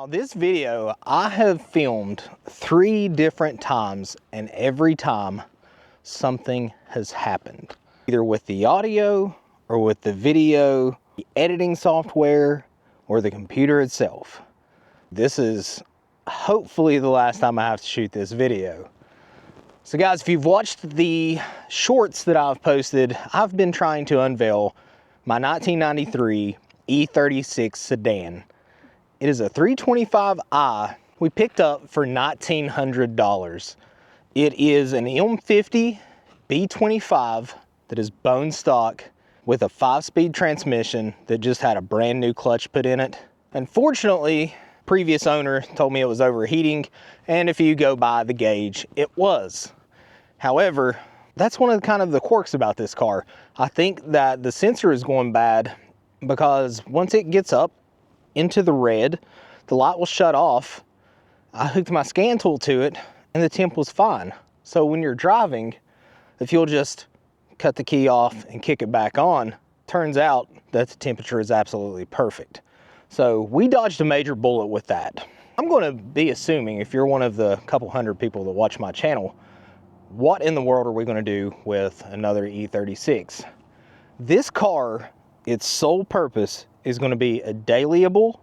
This video I have filmed 3 different times, and every time something has happened. Either with the audio or with the video, the editing software, or the computer itself. This is hopefully the last time I have to shoot this video. So guys, if you've watched the shorts that I've posted, I've been trying to unveil my 1993 E36 Sedan. It is a 325i we picked up for $1,900. It is an M50 B25 that is bone stock with a 5-speed transmission that just had a brand new clutch put in it. Unfortunately, previous owner told me it was overheating, and if you go by the gauge, it was. However, that's one of the quirks about this car. I think that the sensor is going bad because once it gets up into the red, the light will shut off. I hooked my scan tool to it and the temp was fine. So when you're driving, if you'll just cut the key off and kick it back on, turns out that the temperature is absolutely perfect. So we dodged a major bullet with that. I'm going to be assuming, if you're one of the couple hundred people that watch my channel, what in the world are we going to do with another E36? This car, its sole purpose is going to be a dailyable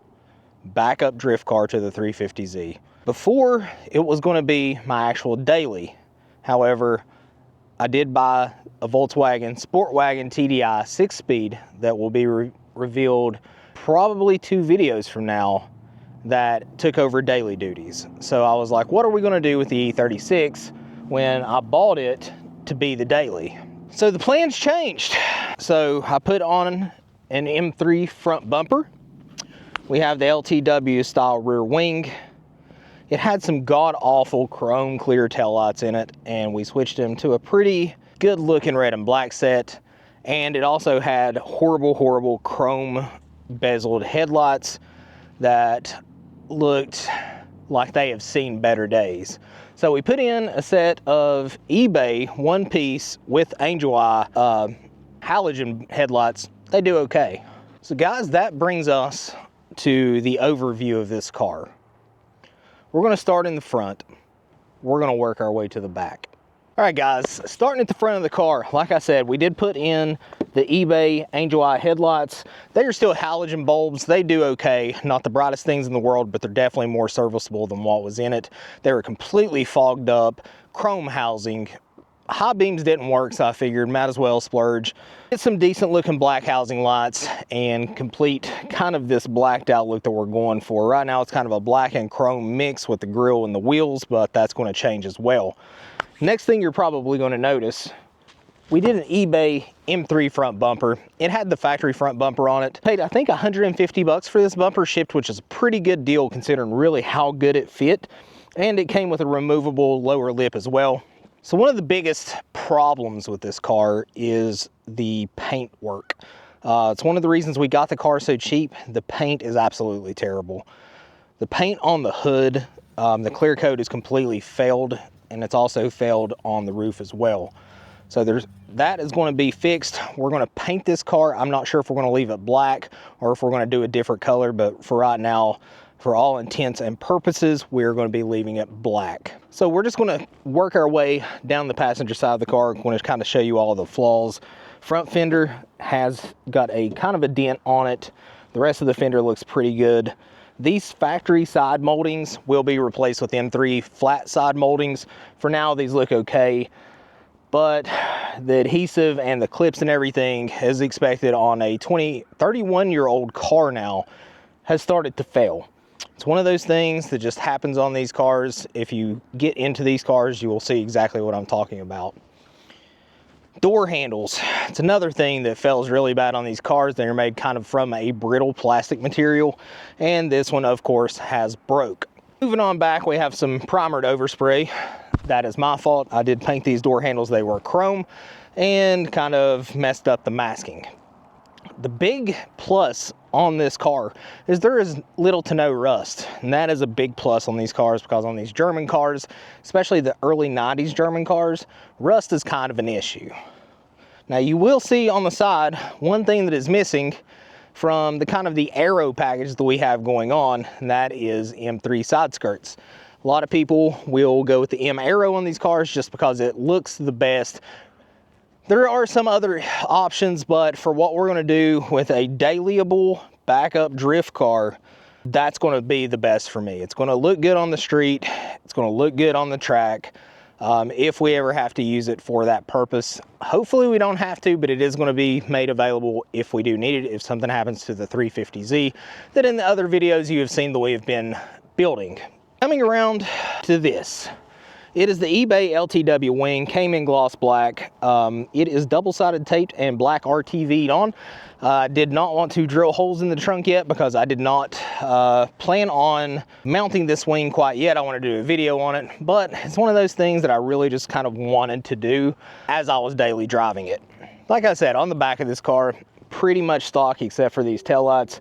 backup drift car to the 350Z. Before, it was going to be my actual daily. However, I did buy a Volkswagen Sport Wagon TDI 6-speed that will be revealed probably 2 videos from now that took over daily duties. So I was like, what are we going to do with the E36 when I bought it to be the daily? So the plans changed. So I put on an M3 front bumper. We have the LTW style rear wing. It had some god-awful chrome clear taillights in it, and we switched them to a pretty good looking red and black set. And it also had horrible chrome bezeled headlights that looked like they have seen better days. So we put in a set of eBay one piece with angel eye halogen headlights. They do okay. So guys, that brings us to the overview of this car. We're going to start in the front. We're going to work our way to the back. All right guys, starting at the front of the car, like I said, we did put in the eBay angel eye headlights. They are still halogen bulbs. They do okay. Not the brightest things in the world, but they're definitely more serviceable than what was in it. They were completely fogged up, chrome housing. High beams didn't work, so I figured might as well splurge. Get some decent looking black housing lights and complete kind of this blacked out look that we're going for. Right now it's kind of a black and chrome mix with the grille and the wheels, but that's going to change as well. Next thing you're probably going to notice, we did an eBay M3 front bumper. It had the factory front bumper on it. Paid I think $150 for this bumper shipped, which is a pretty good deal considering really how good it fit. And it came with a removable lower lip as well. So one of the biggest problems with this car is the paint work. It's one of the reasons we got the car so cheap. The paint is absolutely terrible. The paint on the hood, the clear coat is completely failed, and it's also failed on the roof as well. So that is going to be fixed. We're going to paint this car. I'm not sure if we're going to leave it black or if we're going to do a different color, but for right now, for all intents and purposes, we're going to be leaving it black. So we're just going to work our way down the passenger side of the car. I'm going to kind of show you all the flaws. Front fender has got a kind of a dent on it. The rest of the fender looks pretty good. These factory side moldings will be replaced with M3 flat side moldings. For now, these look okay, but the adhesive and the clips and everything, as expected on a 31-year-old car now, has started to fail. It's one of those things that just happens on these cars. If you get into these cars, you will see exactly what I'm talking about. Door handles. It's another thing that fails really bad on these cars. They're made kind of from a brittle plastic material, and this one, of course, has broke. Moving on back, we have some primered overspray. That is my fault. I did paint these door handles. They were chrome and kind of messed up the masking. The big plus on this car is there is little to no rust, and that is a big plus on these cars because on these German cars, especially the early 90s German cars, rust is kind of an issue. Now you will see on the side, one thing that is missing from the kind of the aero package that we have going on, and that is M3 side skirts. A lot of people will go with the M Aero on these cars just because it looks the best. There are some other options, but for what we're going to do with a dailyable backup drift car, that's going to be the best for me. It's going to look good on the street. It's going to look good on the track. If we ever have to use it for that purpose. Hopefully we don't have to, but it is going to be made available if we do need it, if something happens to the 350Z that in the other videos you have seen that we have been building. Coming around to this. It is the eBay LTW wing, came in gloss black. It is double-sided taped and black RTV'd on. I did not want to drill holes in the trunk yet because I did not plan on mounting this wing quite yet. I want to do a video on it, but it's one of those things that I really just kind of wanted to do as I was daily driving it. Like I said, on the back of this car, pretty much stock except for these taillights.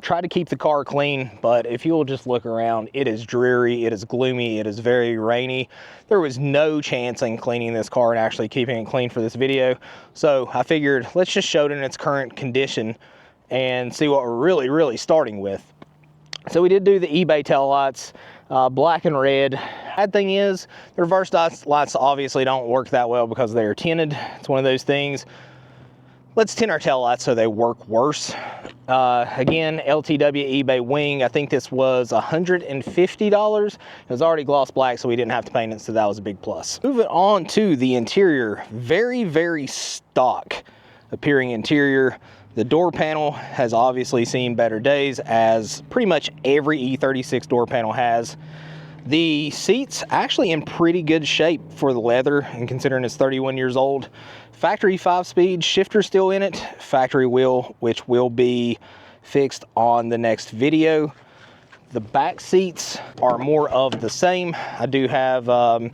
Try to keep the car clean, but if you'll just look around, it is dreary, it is gloomy, it is very rainy. There was no chance in cleaning this car and actually keeping it clean for this video. So I figured let's just show it in its current condition and see what we're really starting with. So we did do the eBay tail lights, black and red. Bad thing is, the reverse lights obviously don't work that well because they are tinted. It's one of those things. Let's tint our tail lights so they work worse. Again, LTW eBay wing. I think this was $150. It was already gloss black, so we didn't have to paint it, so that was a big plus. Moving on to the interior. Very stock appearing interior. The door panel has obviously seen better days, as pretty much every E36 door panel has. The seats actually in pretty good shape for the leather, and considering it's 31 years old. Factory 5-speed shifter still in it, factory wheel, which will be fixed on the next video. The back seats are more of the same. I do have my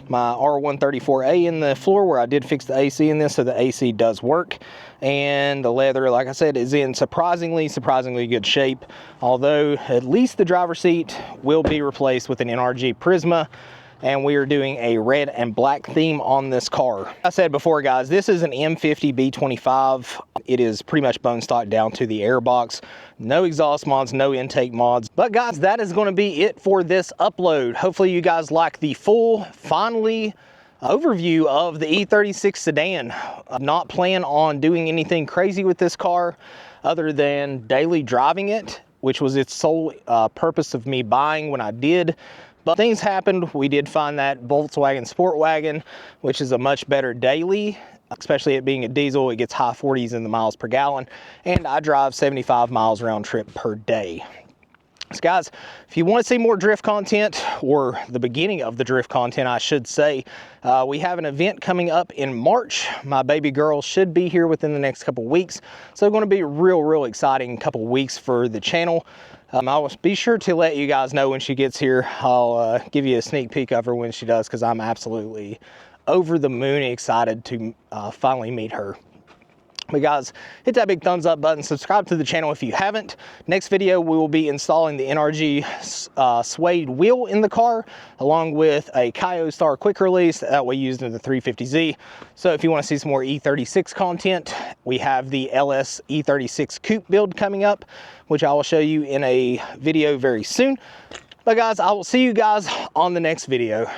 R134A in the floor where I did fix the AC in this, so the AC does work. And the leather, like I said, is in surprisingly good shape. Although at least the driver's seat will be replaced with an NRG Prisma. And we are doing a red and black theme on this car. Like I said before, guys, this is an M50 B25. It is pretty much bone stock down to the air box. No exhaust mods, no intake mods. But guys, that is going to be it for this upload. Hopefully you guys like the full, finally, overview of the E36 sedan. I'm not planning on doing anything crazy with this car other than daily driving it, which was its sole purpose of me buying when I did. But things happened. We did find that Volkswagen Sport Wagon, which is a much better daily, especially it being a diesel. It gets high 40s in the miles per gallon, and I drive 75 miles round trip per day. So guys, if you want to see more drift content, or the beginning of the drift content, I should say, we have an event coming up in March. My baby girl should be here within the next couple weeks. So it's going to be a real exciting couple weeks for the channel. I will be sure to let you guys know when she gets here. I'll give you a sneak peek of her when she does, because I'm absolutely over the moon excited to finally meet her. But guys, hit that big thumbs up button, subscribe to the channel if you haven't. Next video, we will be installing the NRG suede wheel in the car, along with a Kaio Star quick release that we used in the 350Z. So if you want to see some more E36 content, we have the LS E36 Coupe build coming up, which I will show you in a video very soon. But guys, I will see you guys on the next video.